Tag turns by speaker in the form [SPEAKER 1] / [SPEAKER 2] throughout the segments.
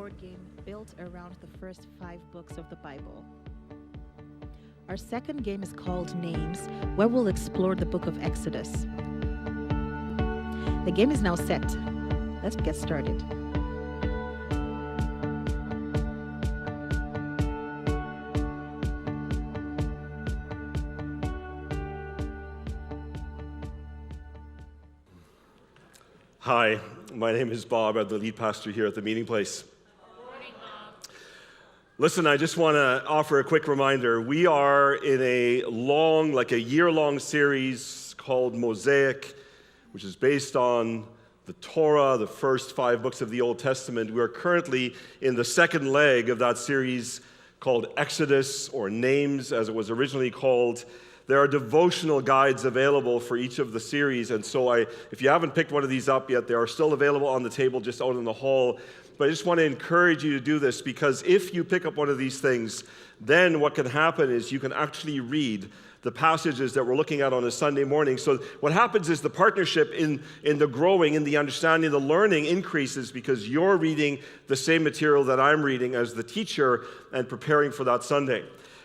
[SPEAKER 1] board game built around the first 5 books of the Bible. Our second game is called Names, where we'll explore the book of Exodus. The game is now set. Let's get started.
[SPEAKER 2] Hi, my name is Bob. I'm the lead pastor here at the meeting place.
[SPEAKER 3] Good morning, Bob.
[SPEAKER 2] Listen, I just want to offer a quick reminder. We are in a year-long series called Mosaic, which is based on the Torah, the first 5 books of the Old Testament. We are currently in the second leg of that series called Exodus, or Names, as it was originally called. There are devotional guides available for each of the series, and so if you haven't picked one of these up yet, they are still available on the table just out in the hall. But I just want to encourage you to do this, because if you pick up one of these things, then what can happen is you can actually read the passages that we're looking at on a Sunday morning. So what happens is the partnership in the growing, in the understanding, the learning increases because you're reading the same material that I'm reading as the teacher and preparing for that Sunday.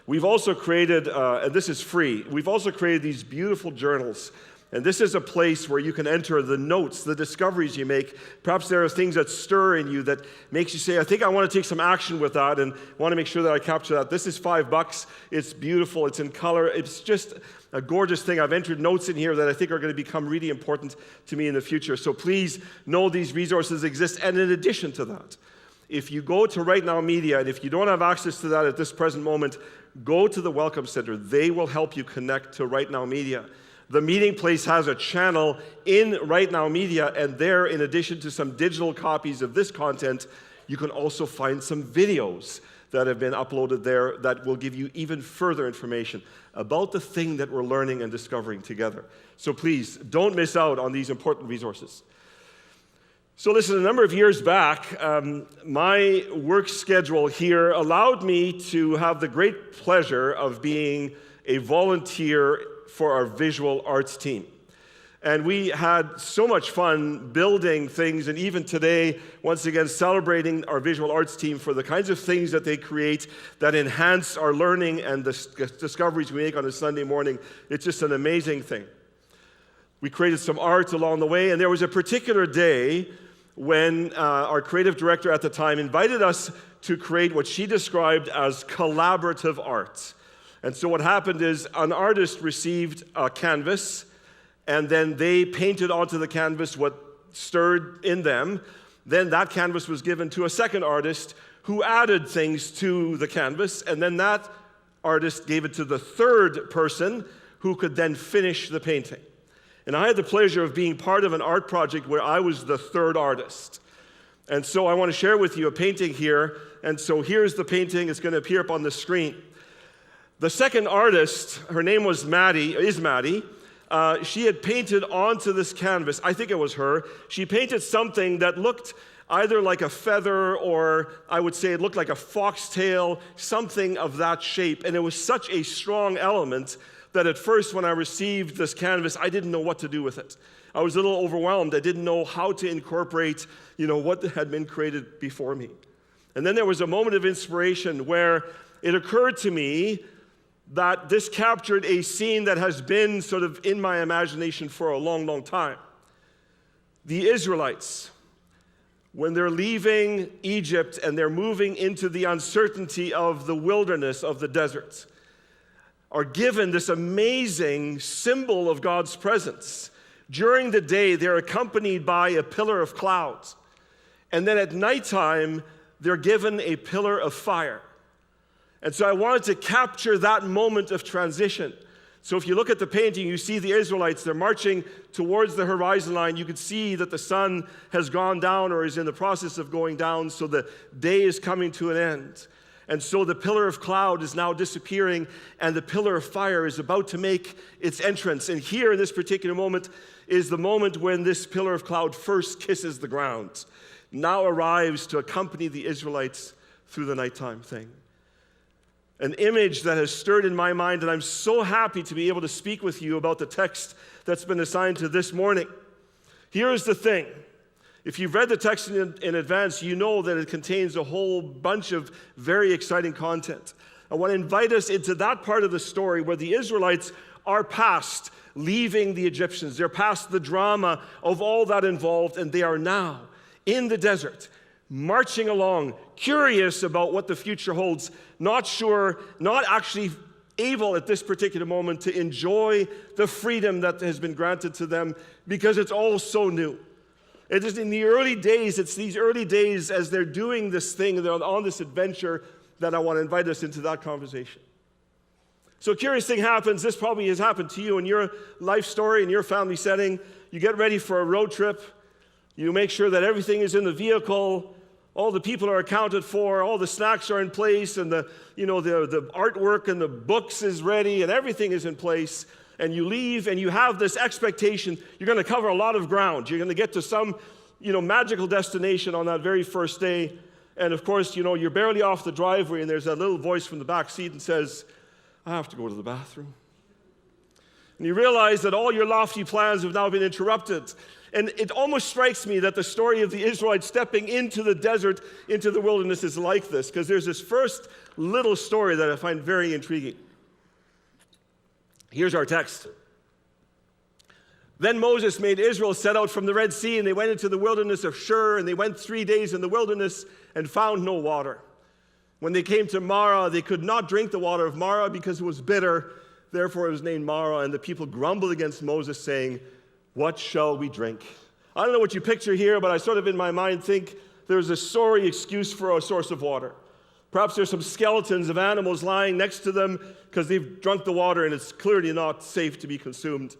[SPEAKER 2] We've also created, and this is free, we've also created these beautiful journals. And this is a place where you can enter the notes, the discoveries you make. Perhaps there are things that stir in you that makes you say, I think I want to take some action with that and want to make sure that I capture that. This is $5. It's beautiful. It's in color. It's just a gorgeous thing. I've entered notes in here that I think are going to become really important to me in the future. So please know these resources exist. And in addition to that, if you go to Right Now Media, and if you don't have access to that at this present moment, go to the Welcome Center. They will help you connect to Right Now Media. The meeting place has a channel in Right Now Media, and there, in addition to some digital copies of this content, you can also find some videos that have been uploaded there that will give you even further information about the thing that we're learning and discovering together. So please, don't miss out on these important resources. So listen, a number of years back, my work schedule here allowed me to have the great pleasure of being a volunteer for our visual arts team. And we had so much fun building things, and even today, once again, celebrating our visual arts team for the kinds of things that they create that enhance our learning and the discoveries we make on a Sunday morning. It's just an amazing thing. We created some art along the way, and there was a particular day when our creative director at the time invited us to create what she described as collaborative art. And so what happened is an artist received a canvas, and then they painted onto the canvas what stirred in them. Then that canvas was given to a second artist who added things to the canvas, and then that artist gave it to the third person who could then finish the painting. And I had the pleasure of being part of an art project where I was the third artist. And so I want to share with you a painting here. And so here's the painting. It's going to appear up on the screen. The second artist, her name was Maddie. She had painted onto this canvas, I think it was her, she painted something that looked either like a feather, or I would say it looked like a foxtail, something of that shape. And it was such a strong element that at first when I received this canvas, I didn't know what to do with it. I was a little overwhelmed. I didn't know how to incorporate, what had been created before me. And then there was a moment of inspiration where it occurred to me that this captured a scene that has been sort of in my imagination for a long, long time. The Israelites, when they're leaving Egypt and they're moving into the uncertainty of the wilderness, of the desert, are given this amazing symbol of God's presence. During the day, they're accompanied by a pillar of clouds. And then at nighttime, they're given a pillar of fire. And so I wanted to capture that moment of transition. So if you look at the painting, you see the Israelites, they're marching towards the horizon line. You can see that the sun has gone down or is in the process of going down, so the day is coming to an end. And so the pillar of cloud is now disappearing, and the pillar of fire is about to make its entrance. And here in this particular moment is the moment when this pillar of cloud first kisses the ground, now arrives to accompany the Israelites through the nighttime thing. An image that has stirred in my mind, and I'm so happy to be able to speak with you about the text that's been assigned to this morning. Here's the thing. If you've read the text in advance, you know that it contains a whole bunch of very exciting content. I want to invite us into that part of the story where the Israelites are past leaving the Egyptians. They're past the drama of all that involved, and they are now in the desert, marching along, curious about what the future holds, not sure, not actually able at this particular moment to enjoy the freedom that has been granted to them because it's all so new. It is in the early days, it's these early days as they're doing this thing, they're on this adventure, that I want to invite us into that conversation. So a curious thing happens. This probably has happened to you in your life story, in your family setting. You get ready for a road trip. You make sure that everything is in the vehicle. All the people are accounted for. All the snacks are in place. And the artwork and the books is ready. And everything is in place. And you leave and you have this expectation. You're going to cover a lot of ground. You're going to get to some magical destination on that very first day. And of course, you're barely off the driveway and there's that little voice from the back seat and says, I have to go to the bathroom. And you realize that all your lofty plans have now been interrupted. And it almost strikes me that the story of the Israelites stepping into the desert, into the wilderness is like this, because there's this first little story that I find very intriguing. Here's our text. Then Moses made Israel set out from the Red Sea, and they went into the wilderness of Shur, and they went 3 days in the wilderness and found no water. When they came to Marah, they could not drink the water of Marah because it was bitter. Therefore it was named Marah, and the people grumbled against Moses, saying, what shall we drink? I don't know what you picture here, but I sort of in my mind think there's a sorry excuse for a source of water. Perhaps there's some skeletons of animals lying next to them because they've drunk the water and it's clearly not safe to be consumed.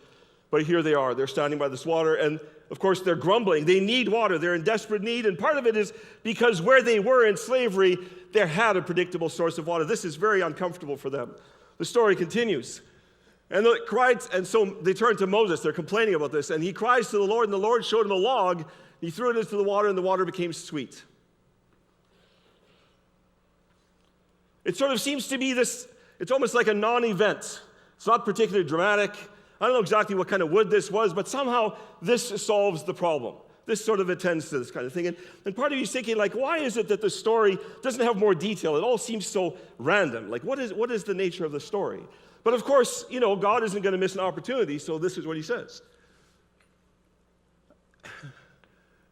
[SPEAKER 2] But here they are. They're standing by this water, and of course they're grumbling. They need water. They're in desperate need, and part of it is because where they were in slavery, they had a predictable source of water. This is very uncomfortable for them. The story continues. And so they turn to Moses. They're complaining about this, and he cries to the Lord, and the Lord showed him a log. He threw it into the water, and the water became sweet. It sort of seems to be this, it's almost like a non-event. It's not particularly dramatic. I don't know exactly what kind of wood this was, but somehow this solves the problem. This sort of attends to this kind of thing. And part of you is thinking, why is it that the story doesn't have more detail? It all seems so random. What is the nature of the story? But of course, God isn't going to miss an opportunity, so this is what he says.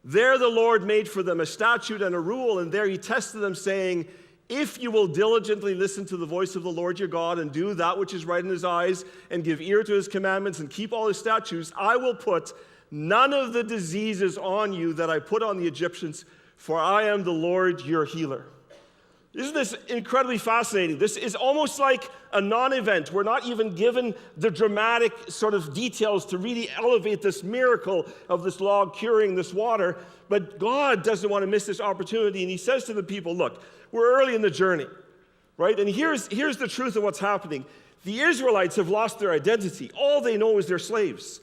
[SPEAKER 2] There the Lord made for them a statute and a rule, and there he tested them, saying, if you will diligently listen to the voice of the Lord your God and do that which is right in his eyes and give ear to his commandments and keep all his statutes, I will put none of the diseases on you that I put on the Egyptians, for I am the Lord your healer. Isn't this incredibly fascinating? This is almost like a non-event. We're not even given the dramatic sort of details to really elevate this miracle of this log curing this water. But God doesn't want to miss this opportunity, and he says to the people, look, we're early in the journey, right? And here's the truth of what's happening. The Israelites have lost their identity. All they know is they're slaves.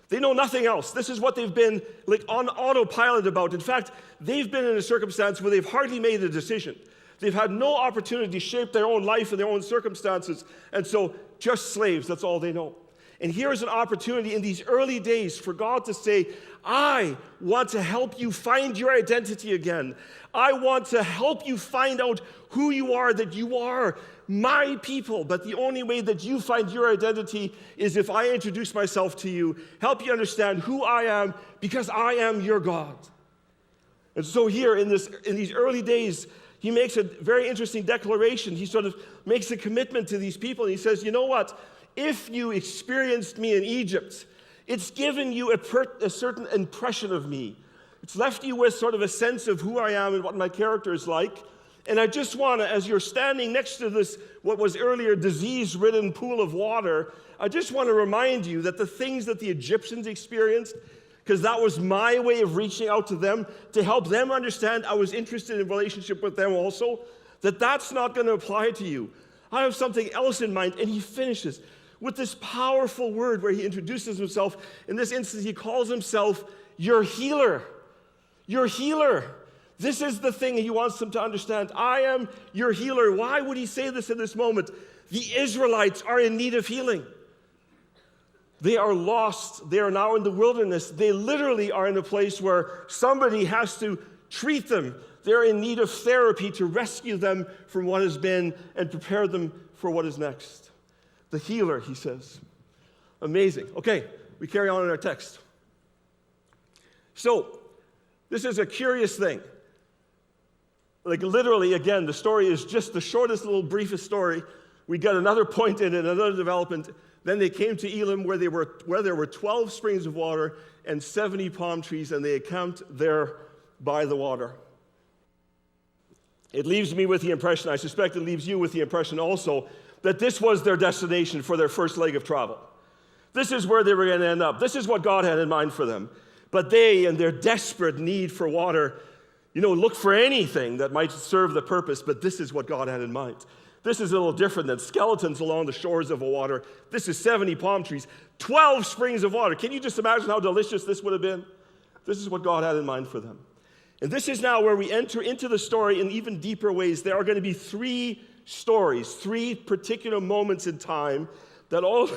[SPEAKER 2] They know nothing else. This is what they've been on autopilot about. In fact, they've been in a circumstance where they've hardly made a decision. They've had no opportunity to shape their own life and their own circumstances. And so just slaves, that's all they know. And here's an opportunity in these early days for God to say, I want to help you find your identity again. I want to help you find out who you are, that you are my people. But the only way that you find your identity is if I introduce myself to you, help you understand who I am, because I am your God. And so here in these early days, he makes a very interesting declaration. He sort of makes a commitment to these people. And he says, you know what? If you experienced me in Egypt, it's given you a certain impression of me. It's left you with sort of a sense of who I am and what my character is like. And I just want to, as you're standing next to this, what was earlier disease-ridden pool of water, I just want to remind you that the things that the Egyptians experienced, because that was my way of reaching out to them to help them understand I was interested in relationship with them also, that's not going to apply to you. I have something else in mind. And he finishes with this powerful word where he introduces himself. In this instance, he calls himself your healer. Your healer. This is the thing he wants them to understand. I am your healer. Why would he say this in this moment? The Israelites are in need of healing. They are lost. They are now in the wilderness. They literally are in a place where somebody has to treat them. They're in need of therapy to rescue them from what has been and prepare them for what is next. The healer, he says. Amazing. Okay, we carry on in our text. So, this is a curious thing. Like literally, again, the story is just the shortest little briefest story. We got another point in it, another development. Then they came to Elim where there were 12 springs of water and 70 palm trees, and they encamped there by the water. It leaves me with the impression, I suspect it leaves you with the impression also, that this was their destination for their first leg of travel. This is where they were going to end up. This is what God had in mind for them. But they, in their desperate need for water, look for anything that might serve the purpose, but this is what God had in mind. This is a little different than skeletons along the shores of a water. This is 70 palm trees, 12 springs of water. Can you just imagine how delicious this would have been? This is what God had in mind for them. And this is now where we enter into the story in even deeper ways. There are going to be 3 stories, 3 particular moments in time that all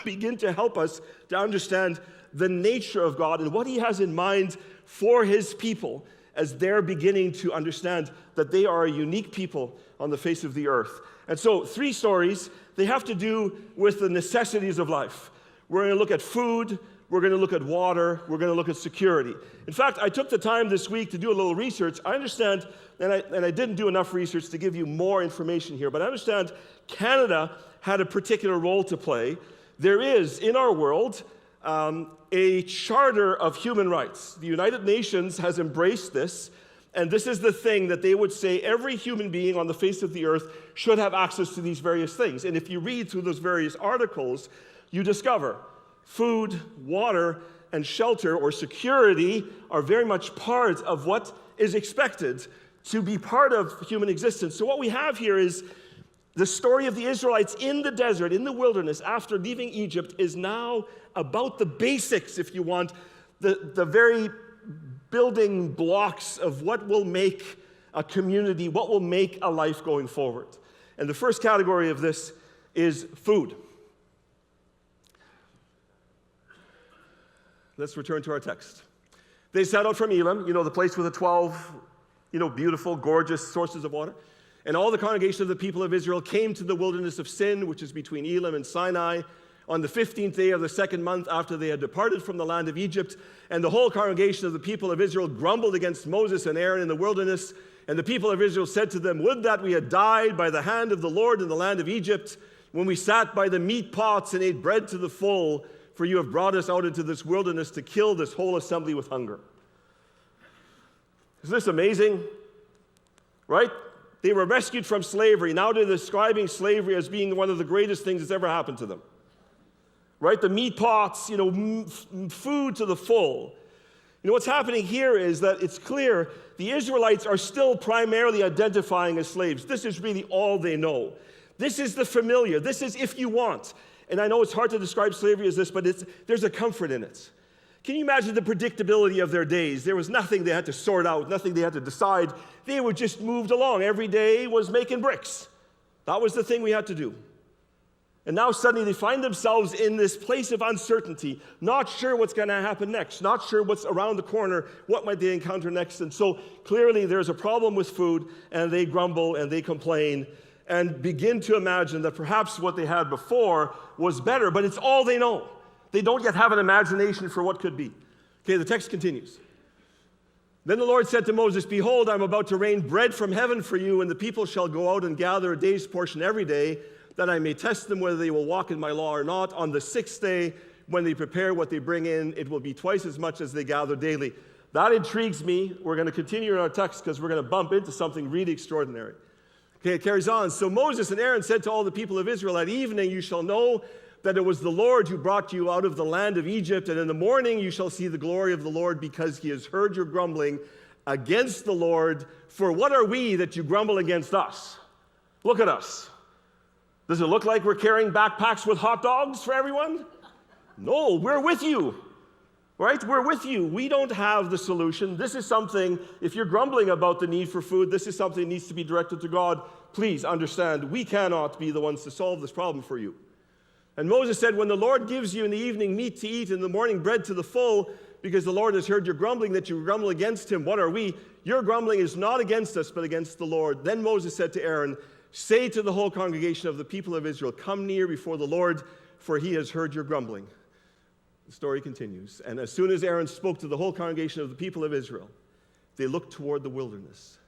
[SPEAKER 2] begin to help us to understand the nature of God and what he has in mind for his people as they're beginning to understand that they are a unique people on the face of the earth. And so 3 stories, they have to do with the necessities of life. We're going to look at food, we're going to look at water, we're going to look at security. In fact, I took the time this week to do a little research. I understand, and I didn't do enough research to give you more information here, but I understand Canada had a particular role to play. There is, in our world, a charter of human rights. The United Nations has embraced this, and this is the thing that they would say every human being on the face of the earth should have access to these various things. And if you read through those various articles, you discover food, water, and shelter or security are very much part of what is expected to be part of human existence. So what we have here is the story of the Israelites in the desert, in the wilderness, after leaving Egypt, is now about the basics, if you want, the very building blocks of what will make a community, what will make a life going forward. And the first category of this is food. Let's return to our text. They set out from Elim, the place with the 12, beautiful, gorgeous sources of water. And all the congregation of the people of Israel came to the wilderness of Sin, which is between Elim and Sinai, on the 15th day of the 2nd month after they had departed from the land of Egypt. And the whole congregation of the people of Israel grumbled against Moses and Aaron in the wilderness. And the people of Israel said to them, "Would that we had died by the hand of the Lord in the land of Egypt, when we sat by the meat pots and ate bread to the full, for you have brought us out into this wilderness to kill this whole assembly with hunger." Isn't this amazing? Right? They were rescued from slavery. Now they're describing slavery as being one of the greatest things that's ever happened to them. Right? The meat pots, food to the full. What's happening here is that it's clear the Israelites are still primarily identifying as slaves. This is really all they know. This is the familiar. This is if you want. And I know it's hard to describe slavery as this, but there's a comfort in it. Can you imagine the predictability of their days? There was nothing they had to sort out, nothing they had to decide. They were just moved along. Every day was making bricks. That was the thing we had to do. And now suddenly they find themselves in this place of uncertainty, not sure what's going to happen next, not sure what's around the corner, what might they encounter next. And so clearly there's a problem with food, and they grumble and they complain and begin to imagine that perhaps what they had before was better, but it's all they know. They don't yet have an imagination for what could be. Okay, the text continues. Then the Lord said to Moses, "Behold, I'm about to rain bread from heaven for you, and the people shall go out and gather a day's portion every day, that I may test them whether they will walk in my law or not. On the 6th day, when they prepare what they bring in, it will be twice as much as they gather daily." That intrigues me. We're going to continue in our text because we're going to bump into something really extraordinary. Okay, it carries on. "So Moses and Aaron said to all the people of Israel, at evening you shall know that it was the Lord who brought you out of the land of Egypt, and in the morning you shall see the glory of the Lord, because he has heard your grumbling against the Lord. For what are we that you grumble against us?" Look at us. Does it look like we're carrying backpacks with hot dogs for everyone? No, we're with you. Right? We're with you. We don't have the solution. This is something, if you're grumbling about the need for food, this is something that needs to be directed to God. Please understand, we cannot be the ones to solve this problem for you. And Moses said, when the Lord gives you in the evening meat to eat, in the morning bread to the full, because the Lord has heard your grumbling, that you grumble against him, what are we? Your grumbling is not against us, but against the Lord. Then Moses said to Aaron, say to the whole congregation of the people of Israel, come near before the Lord, for he has heard your grumbling. The story continues. And as soon as Aaron spoke to the whole congregation of the people of Israel, they looked toward the wilderness.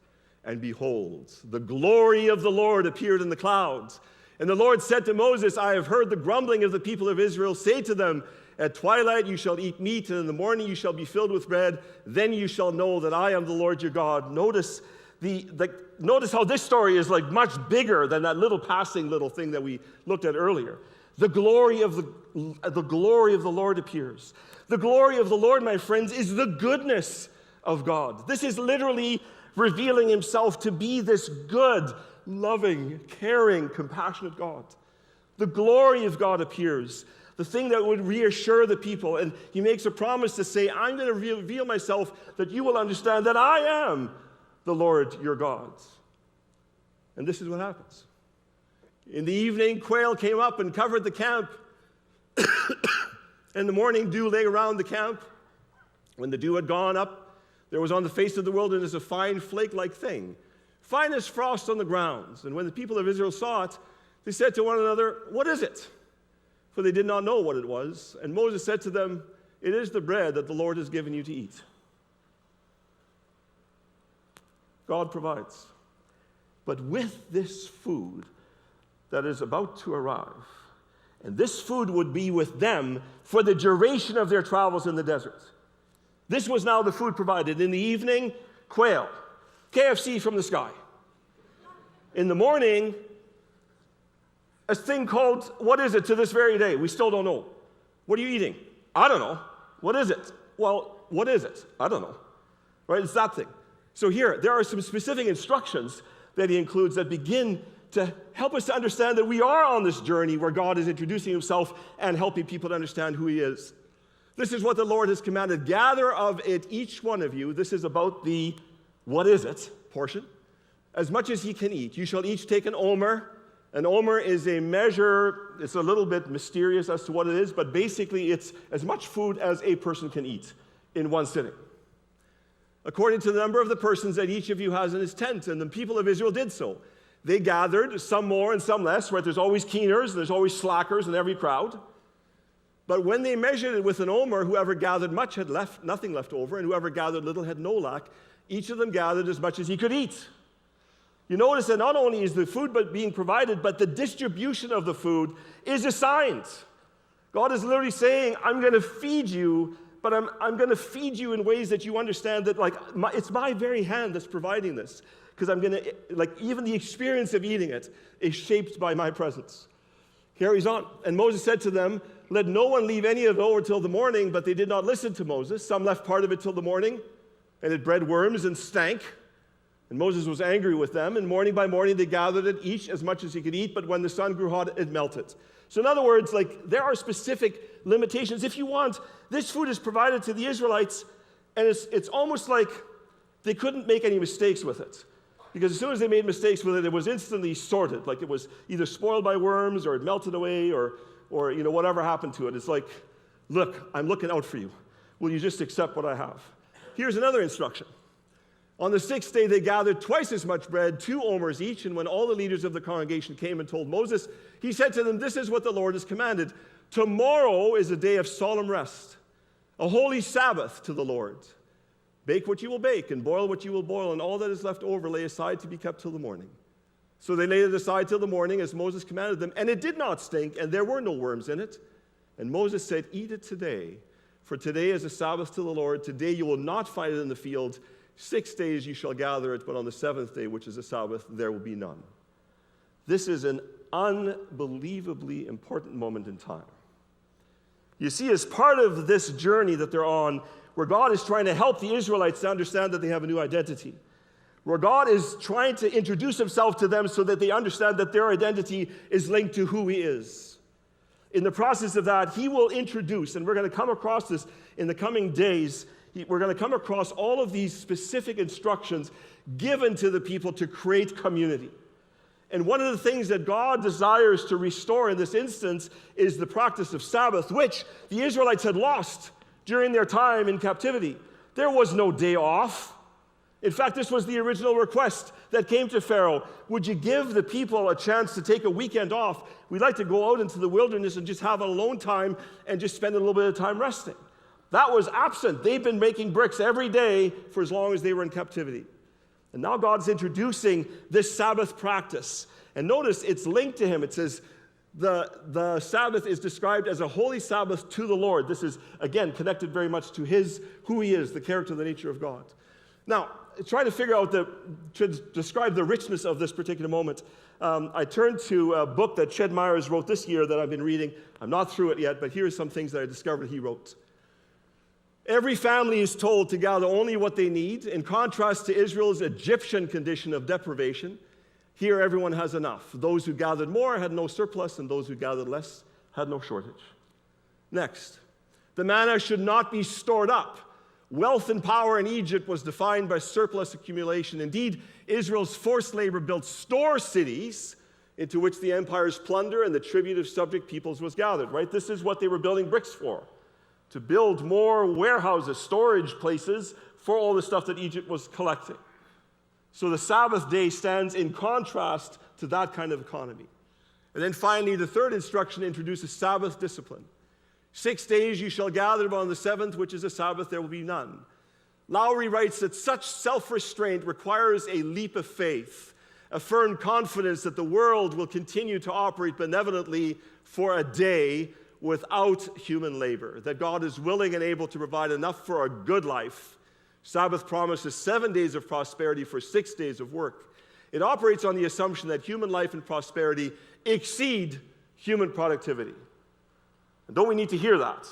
[SPEAKER 2] And behold, the glory of the Lord appeared in the clouds. And the Lord said to Moses, I have heard the grumbling of the people of Israel. Say to them, at twilight you shall eat meat, and in the morning you shall be filled with bread. Then you shall know that I am the Lord your God. Notice how this story is like much bigger than that little passing little thing that we looked at earlier. The glory of the Lord appears. The glory of the Lord, my friends, is the goodness of God. This is literally revealing himself to be this good, loving, caring, compassionate God. The glory of God appears, the thing that would reassure the people. And he makes a promise to say, I'm going to reveal myself that you will understand that I am the Lord your God. And this is what happens. In the evening, quail came up and covered the camp. In the morning, dew lay around the camp. When the dew had gone up, there was on the face of the wilderness a fine flake-like thing, fine as frost on the ground. And when the people of Israel saw it, they said to one another, what is it? For they did not know what it was. And Moses said to them, it is the bread that the Lord has given you to eat. God provides. But with this food that is about to arrive, and this food would be with them for the duration of their travels in the desert. This was now the food provided. In the evening, quail, KFC from the sky. In the morning, a thing called, what is it to this very day? We still don't know. What are you eating? I don't know. What is it? Well, what is it? I don't know. Right? It's that thing. So here, there are some specific instructions that he includes that begin to help us to understand that we are on this journey where God is introducing himself and helping people to understand who he is. This is what the Lord has commanded. Gather of it, each one of you. This is about the what is it portion. As much as ye can eat. You shall each take an omer. An omer is a measure. It's a little bit mysterious as to what it is, but basically it's as much food as a person can eat in one sitting, according to the number of the persons that each of you has in his tent. And the people of Israel did so. They gathered, some more and some less, right? There's always keeners, there's always slackers in every crowd. But when they measured it with an omer, whoever gathered much had nothing left over, and whoever gathered little had no lack. Each of them gathered as much as he could eat. You notice that not only is the food being provided, but the distribution of the food is assigned. God is literally saying, I'm going to feed you, but I'm going to feed you in ways that you understand that it's my very hand that's providing this. Because I'm going to, even the experience of eating it is shaped by my presence. Carries on. And Moses said to them, let no one leave any of it over till the morning, but they did not listen to Moses. Some left part of it till the morning, and it bred worms and stank. And Moses was angry with them, and morning by morning they gathered it, each as much as he could eat, but when the sun grew hot, it melted. So in other words, there are specific limitations. If you want, this food is provided to the Israelites, and it's almost like they couldn't make any mistakes with it. Because as soon as they made mistakes with it, it was instantly sorted. Like it was either spoiled by worms, or it melted away, or whatever happened to it. It's like, look, I'm looking out for you. Will you just accept what I have? Here's another instruction. On the sixth day, they gathered twice as much bread, 2 omers each, and when all the leaders of the congregation came and told Moses, he said to them, this is what the Lord has commanded. Tomorrow is a day of solemn rest, a holy Sabbath to the Lord. Bake what you will bake, and boil what you will boil, and all that is left over lay aside to be kept till the morning. So they laid it aside till the morning, as Moses commanded them, and it did not stink, and there were no worms in it. And Moses said, eat it today, for today is a Sabbath to the Lord. Today you will not find it in the field. 6 days you shall gather it, but on the 7th day, which is a Sabbath, there will be none. This is an unbelievably important moment in time. You see, as part of this journey that they're on, where God is trying to help the Israelites to understand that they have a new identity, where God is trying to introduce himself to them so that they understand that their identity is linked to who he is. In the process of that, he will introduce, and we're going to come across this in the coming days, we're going to come across all of these specific instructions given to the people to create community. And one of the things that God desires to restore in this instance is the practice of Sabbath, which the Israelites had lost during their time in captivity. There was no day off. In fact, this was the original request that came to Pharaoh. Would you give the people a chance to take a weekend off? We'd like to go out into the wilderness and just have alone time and just spend a little bit of time resting. That was absent. They've been making bricks every day for as long as they were in captivity. And now God's introducing this Sabbath practice. And notice it's linked to him. It says the Sabbath is described as a holy Sabbath to the Lord. This is, again, connected very much to who he is, the character, the nature of God. Now, trying to figure out to describe the richness of this particular moment, I turned to a book that Ched Myers wrote this year that I've been reading. I'm not through it yet, but here are some things that I discovered he wrote. Every family is told to gather only what they need. In contrast to Israel's Egyptian condition of deprivation, here everyone has enough. Those who gathered more had no surplus, and those who gathered less had no shortage. Next, the manna should not be stored up. Wealth and power in Egypt was defined by surplus accumulation. Indeed, Israel's forced labor built store cities into which the empire's plunder and the tribute of subject peoples was gathered, right? This is what they were building bricks for, to build more warehouses, storage places for all the stuff that Egypt was collecting. So the Sabbath day stands in contrast to that kind of economy. And then finally, the third instruction introduces Sabbath discipline. 6 days you shall gather, but on the seventh, which is a Sabbath, there will be none. Lowry writes that such self-restraint requires a leap of faith, a firm confidence that the world will continue to operate benevolently for a day without human labor, that God is willing and able to provide enough for a good life. Sabbath promises 7 days of prosperity for 6 days of work. It operates on the assumption that human life and prosperity exceed human productivity. And don't we need to hear that?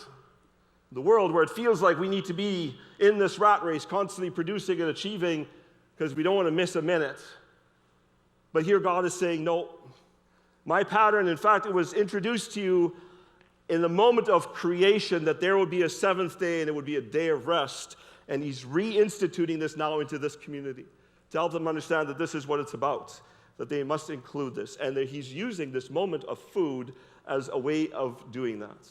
[SPEAKER 2] The world where it feels like we need to be in this rat race, constantly producing and achieving because we don't want to miss a minute. But here God is saying, no, my pattern, in fact, it was introduced to you in the moment of creation that there would be a seventh day and it would be a day of rest. And he's reinstituting this now into this community to help them understand that this is what it's about, that they must include this, and that he's using this moment of food as a way of doing that.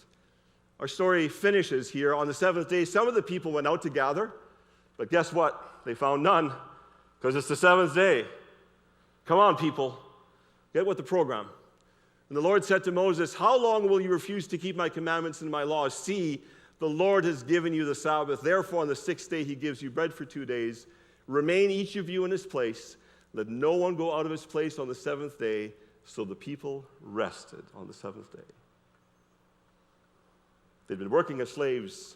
[SPEAKER 2] Our story finishes here. On the seventh day, some of the people went out to gather, but guess what? They found none, because it's the seventh day. Come on, people. Get with the program. And the Lord said to Moses, how long will you refuse to keep my commandments and my laws? See, the Lord has given you the Sabbath. Therefore, on the sixth day, he gives you bread for 2 days. Remain each of you in his place. Let no one go out of his place on the seventh day. So the people rested on the seventh day. They'd been working as slaves.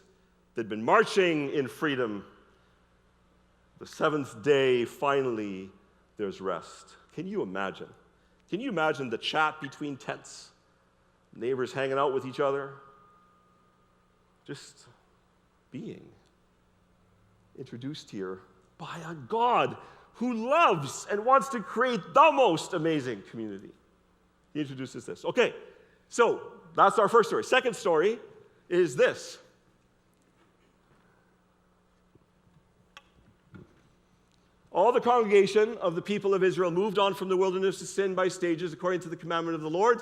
[SPEAKER 2] They'd been marching in freedom. The seventh day, finally, there's rest. Can you imagine? Can you imagine the chat between tents? Neighbors hanging out with each other? Just being introduced here by a God who loves and wants to create the most amazing community. He introduces this. Okay, so that's our first story. Second story is this. All the congregation of the people of Israel moved on from the wilderness to sin by stages according to the commandment of the Lord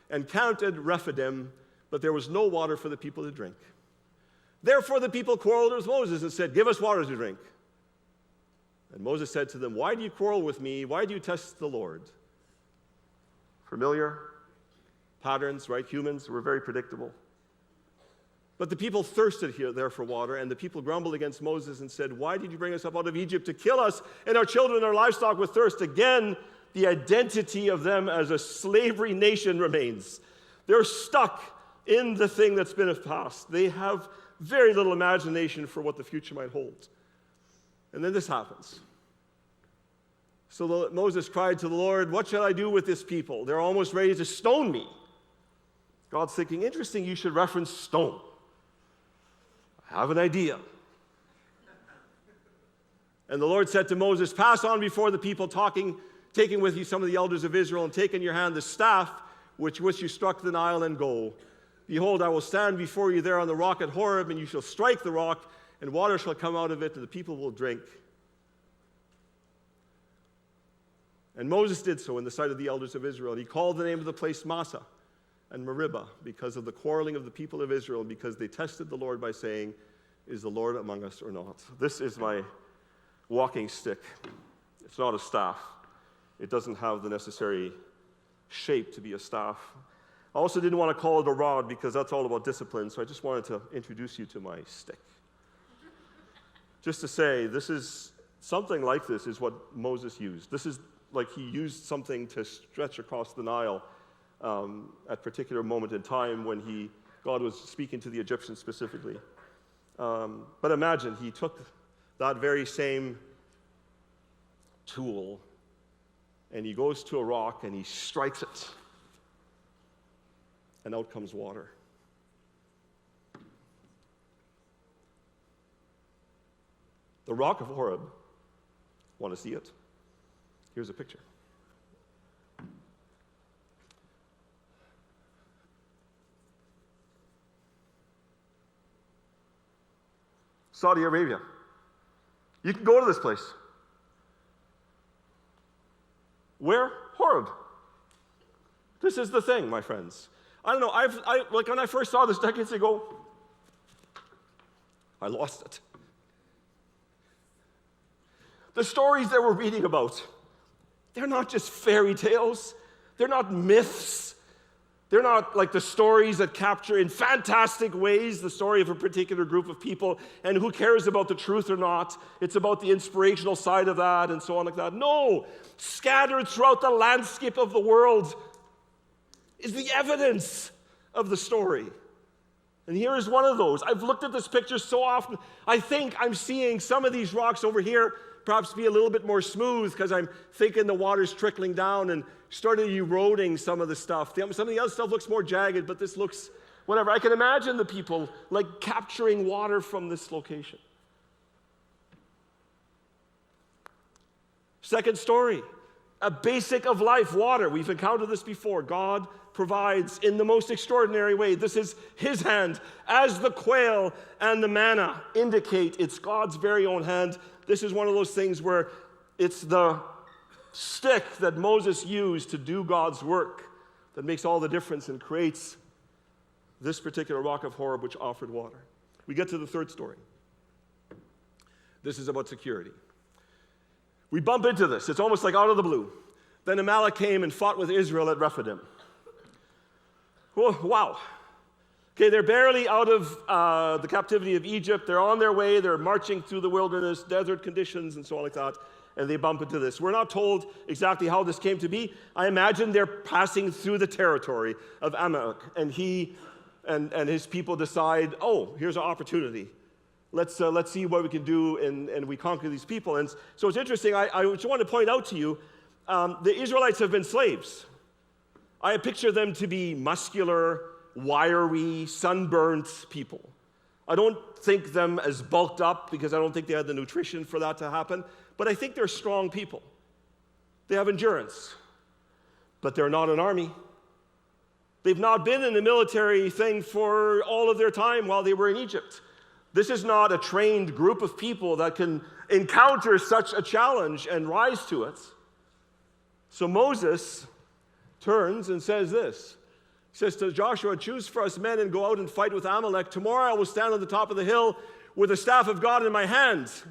[SPEAKER 2] and counted Rephidim, but there was no water for the people to drink. Therefore the people quarreled with Moses and said, give us water to drink. And Moses said to them, why do you quarrel with me? Why do you test the Lord? Familiar patterns, right? Humans were very predictable. But the people thirsted there for water, and the people grumbled against Moses and said, why did you bring us up out of Egypt to kill us and our children and our livestock with thirst? Again, the identity of them as a slavery nation remains. They're stuck in the thing that's been of past. They have very little imagination for what the future might hold. And then this happens. So Moses cried to the Lord, what shall I do with this people? They're almost ready to stone me. God's thinking, interesting, you should reference stone. I have an idea. And the Lord said to Moses, pass on before the people, taking with you some of the elders of Israel, and take in your hand the staff which you struck the Nile, and go. Behold, I will stand before you there on the rock at Horeb, and you shall strike the rock, and water shall come out of it, and the people will drink. And Moses did so in the sight of the elders of Israel. And he called the name of the place Massah and Meribah because of the quarreling of the people of Israel, because they tested the Lord by saying, is the Lord among us or not? This is my walking stick. It's not a staff. It doesn't have the necessary shape to be a staff. I also didn't want to call it a rod because that's all about discipline, so I just wanted to introduce you to my stick. Just to say, this is something like this is what Moses used. This is like he used something to stretch across the Nile at a particular moment in time when God was speaking to the Egyptians specifically. But imagine, he took that very same tool and he goes to a rock and he strikes it. And out comes water. The rock of Horeb. Want to see it? Here's a picture. Saudi Arabia. You can go to this place. Where? Horeb. This is the thing, my friends. I don't know, like when I first saw this decades ago, I lost it. The stories that we're reading about, they're not just fairy tales. They're not myths. They're not like the stories that capture in fantastic ways the story of a particular group of people, and who cares about the truth or not. It's about the inspirational side of that and so on like that. No, scattered throughout the landscape of the world is the evidence of the story. And here is one of those. I've looked at this picture so often. I think I'm seeing some of these rocks over here perhaps be a little bit more smooth because I'm thinking the water's trickling down and started eroding some of the stuff. Some of the other stuff looks more jagged, but this looks whatever. I can imagine the people like capturing water from this location. Second story, a basic of life, water. We've encountered this before. God provides in the most extraordinary way. This is his hand, as the quail and the manna indicate it's God's very own hand. This is one of those things where it's the stick that Moses used to do God's work that makes all the difference and creates this particular rock of Horeb, which offered water. We get to the third story. This is about security. We bump into this. It's almost like out of the blue. Then Amalek came and fought with Israel at Rephidim. Oh, wow. Okay, they're barely out of the captivity of Egypt. They're on their way. They're marching through the wilderness, desert conditions, and so on like that. And they bump into this. We're not told exactly how this came to be. I imagine they're passing through the territory of Amalek. And he and his people decide, oh, here's an opportunity. Let's see what we can do, and we conquer these people. And so it's interesting. I just want to point out to you, the Israelites have been slaves. I picture them to be muscular, wiry, sunburnt people. I don't think them as bulked up because I don't think they had the nutrition for that to happen, but I think they're strong people. They have endurance, but they're not an army. They've not been in the military thing for all of their time while they were in Egypt. This is not a trained group of people that can encounter such a challenge and rise to it. So Moses turns and says this. He says to Joshua, choose for us men and go out and fight with Amalek. Tomorrow I will stand on the top of the hill with the staff of God in my hands.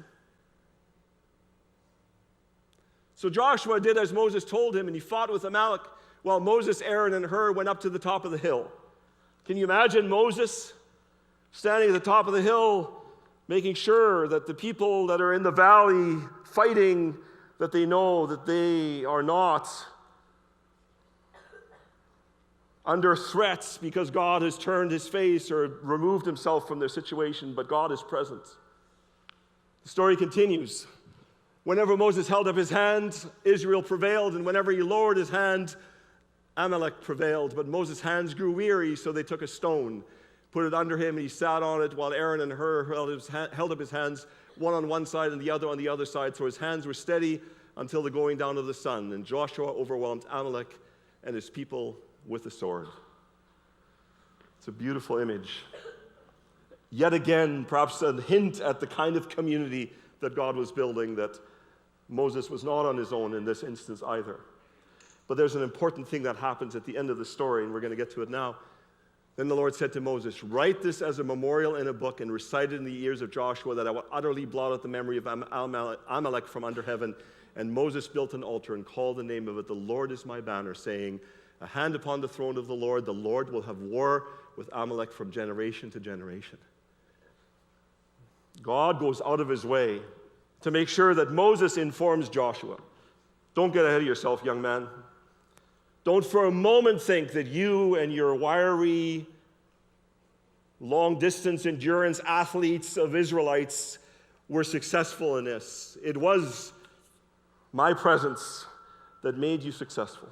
[SPEAKER 2] So Joshua did as Moses told him, and he fought with Amalek while Moses, Aaron, and Hur went up to the top of the hill. Can you imagine Moses standing at the top of the hill, making sure that the people that are in the valley fighting, that they know that they are not under threats because God has turned his face or removed himself from their situation, but God is present. The story continues. Whenever Moses held up his hand, Israel prevailed, and whenever he lowered his hand, Amalek prevailed. But Moses' hands grew weary, so they took a stone, put it under him, and he sat on it while Aaron and Hur held up his hands, one on one side and the other on the other side, so his hands were steady until the going down of the sun. And Joshua overwhelmed Amalek and his people with the sword. It's a beautiful image. Yet again, perhaps a hint at the kind of community that God was building, that Moses was not on his own in this instance either. But there's an important thing that happens at the end of the story, and we're going to get to it now. Then the Lord said to Moses, "Write this as a memorial in a book and recite it in the ears of Joshua, that I will utterly blot out the memory of Amalek from under heaven." And Moses built an altar and called the name of it, "The Lord is my banner," saying, "A hand upon the throne of the Lord will have war with Amalek from generation to generation." God goes out of his way to make sure that Moses informs Joshua. Don't get ahead of yourself, young man. Don't for a moment think that you and your wiry, long-distance endurance athletes of Israelites were successful in this. It was my presence that made you successful.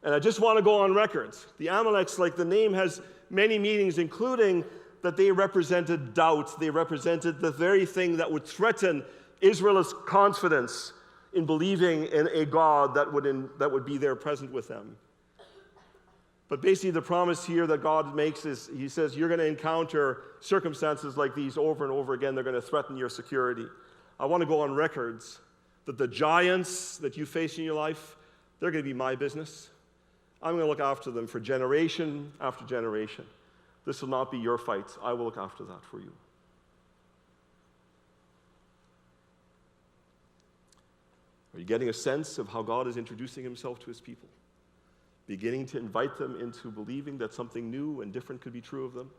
[SPEAKER 2] And I just want to go on record. The Amalekites, like the name, has many meanings, including that they represented doubt. They represented the very thing that would threaten Israel's confidence in believing in a God that would be there present with them. But basically the promise here that God makes is, he says, you're going to encounter circumstances like these over and over again. They're going to threaten your security. I want to go on records that the giants that you face in your life, they're going to be my business. I'm going to look after them for generation after generation. This will not be your fight. I will look after that for you. Are you getting a sense of how God is introducing himself to his people? Beginning to invite them into believing that something new and different could be true of them?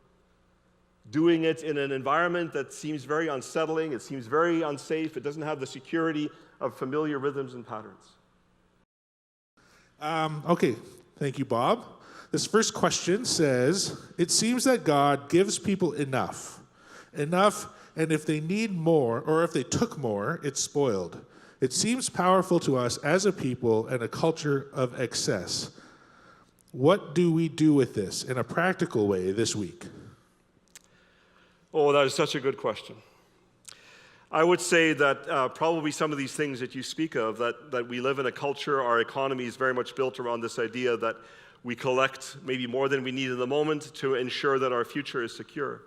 [SPEAKER 2] Doing it in an environment that seems very unsettling, it seems very unsafe, it doesn't have the security of familiar rhythms and patterns.
[SPEAKER 3] Okay, thank you, Bob. This first question says, it seems that God gives people enough, and if they need more, or if they took more, it's spoiled. It seems powerful to us as a people and a culture of excess. What do we do with this in a practical way this week?
[SPEAKER 2] Oh, that is such a good question. I would say that probably some of these things that you speak of, that we live in a culture, our economy is very much built around this idea that we collect maybe more than we need in the moment to ensure that our future is secure.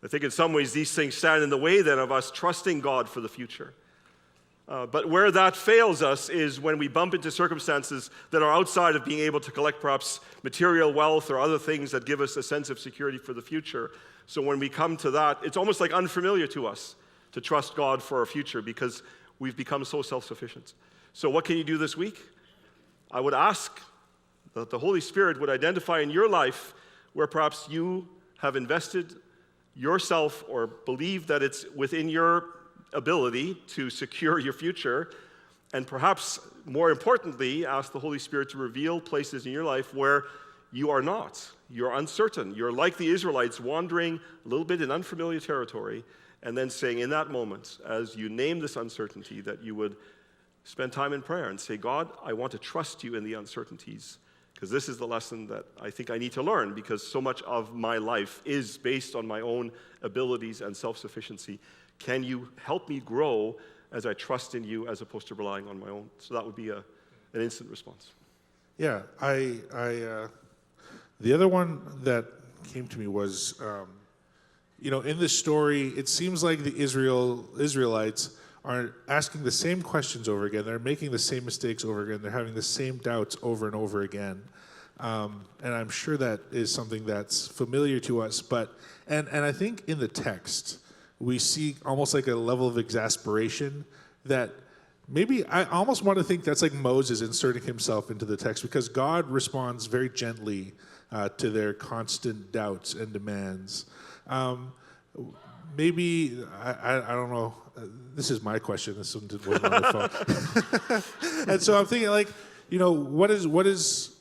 [SPEAKER 2] I think in some ways these things stand in the way then of us trusting God for the future. But where that fails us is when we bump into circumstances that are outside of being able to collect perhaps material wealth or other things that give us a sense of security for the future. So when we come to that, it's almost like unfamiliar to us to trust God for our future because we've become so self-sufficient. So what can you do this week? I would ask that the Holy Spirit would identify in your life where perhaps you have invested yourself or believe that it's within your ability to secure your future, and perhaps more importantly, ask the Holy Spirit to reveal places in your life where you are not. You're uncertain. You're like the Israelites, wandering a little bit in unfamiliar territory, and then saying in that moment, as you name this uncertainty, that you would spend time in prayer and say, God, I want to trust you in the uncertainties, because this is the lesson that I think I need to learn, because so much of my life is based on my own abilities and self-sufficiency. Can you help me grow as I trust in you as opposed to relying on my own? So that would be an instant response.
[SPEAKER 3] Yeah, the other one that came to me was, in this story, it seems like the Israelites are asking the same questions over again. They're making the same mistakes over again. They're having the same doubts over and over again. And I'm sure that is something that's familiar to us. And I think in the text, we see almost like a level of exasperation that maybe I almost want to think that's like Moses inserting himself into the text, because God responds very gently to their constant doubts and demands. Maybe, I don't know, this is my question, this one wasn't on the phone. And so I'm thinking what is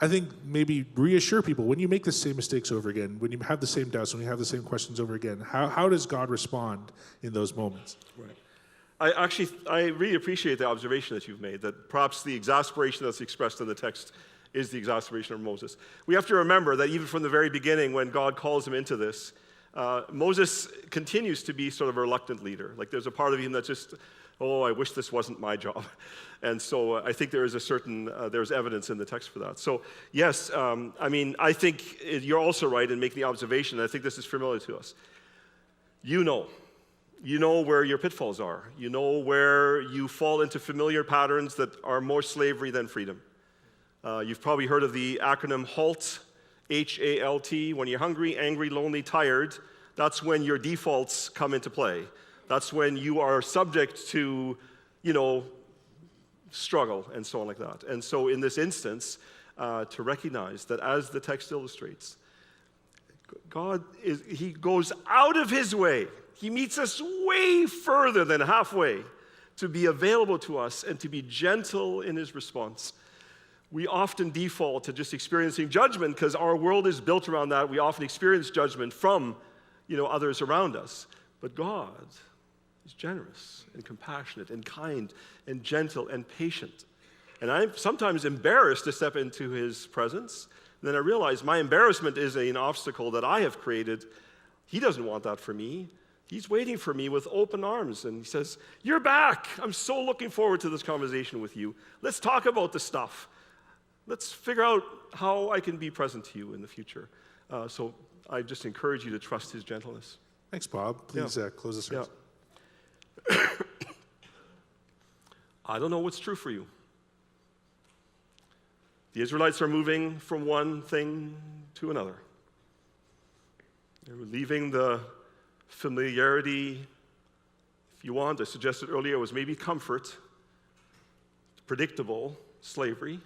[SPEAKER 3] I think maybe reassure people when you make the same mistakes over again, when you have the same doubts, when you have the same questions over again, how does God respond in those moments?
[SPEAKER 2] Right. I really appreciate the observation that you've made, that perhaps the exasperation that's expressed in the text is the exasperation of Moses. We have to remember that even from the very beginning, when God calls him into this, Moses continues to be sort of a reluctant leader. Like there's a part of him that just, I wish this wasn't my job. And so I think there is there's evidence in the text for that. So yes, I think you're also right in making the observation, and I think this is familiar to us. You know, You know where your pitfalls are. You know where you fall into familiar patterns that are more slavery than freedom. You've probably heard of the acronym HALT, H-A-L-T. When you're hungry, angry, lonely, tired, that's when your defaults come into play. That's when you are subject to, struggle and so on like that. And so in this instance, to recognize that as the text illustrates, He goes out of His way. He meets us way further than halfway to be available to us and to be gentle in His response. We often default to just experiencing judgment because our world is built around that. We often experience judgment from, others around us. But God is generous and compassionate and kind and gentle and patient. And I'm sometimes embarrassed to step into His presence. And then I realize my embarrassment is an obstacle that I have created. He doesn't want that for me. He's waiting for me with open arms. And He says, "You're back. I'm so looking forward to this conversation with you. Let's talk about the stuff. Let's figure out how I can be present to you in the future." So I just encourage you to trust His gentleness.
[SPEAKER 3] Thanks, Bob. Please close the service.
[SPEAKER 2] I don't know what's true for you. The Israelites are moving from one thing to another. They're leaving the familiarity, if you want. I suggested earlier it was maybe comfort, predictable slavery,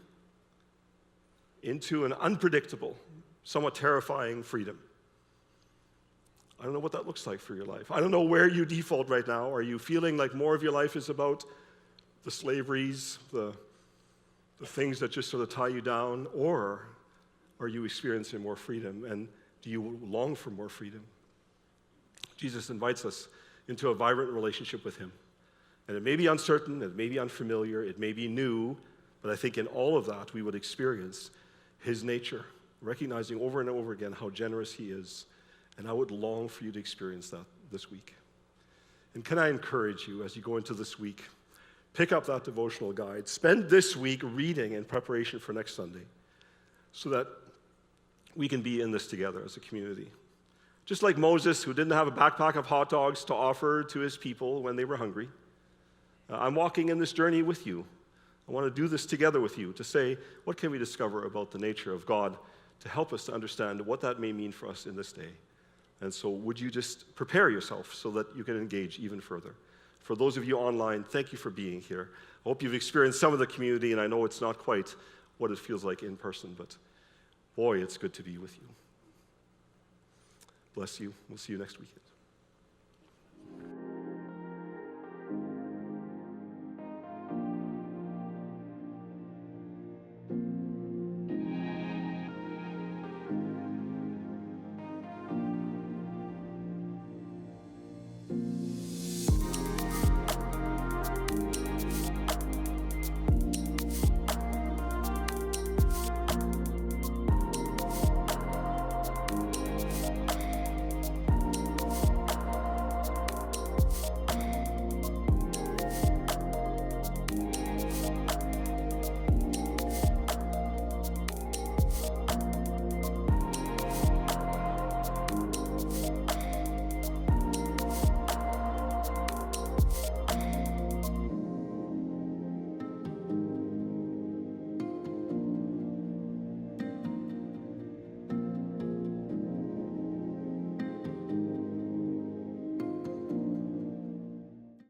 [SPEAKER 2] into an unpredictable, somewhat terrifying freedom. I don't know what that looks like for your life. I don't know where you default right now. Are you feeling like more of your life is about the slaveries, the things that just sort of tie you down, or are you experiencing more freedom, and do you long for more freedom? Jesus invites us into a vibrant relationship with Him. And it may be uncertain, it may be unfamiliar, it may be new, but I think in all of that we would experience His nature, recognizing over and over again how generous He is. And I would long for you to experience that this week. And can I encourage you as you go into this week, pick up that devotional guide. Spend this week reading in preparation for next Sunday so that we can be in this together as a community. Just like Moses, who didn't have a backpack of hot dogs to offer to his people when they were hungry, I'm walking in this journey with you. I want to do this together with you to say, what can we discover about the nature of God to help us to understand what that may mean for us in this day? And so would you just prepare yourself so that you can engage even further? For those of you online, thank you for being here. I hope you've experienced some of the community, and I know it's not quite what it feels like in person, but boy, it's good to be with you. Bless you. We'll see you next weekend.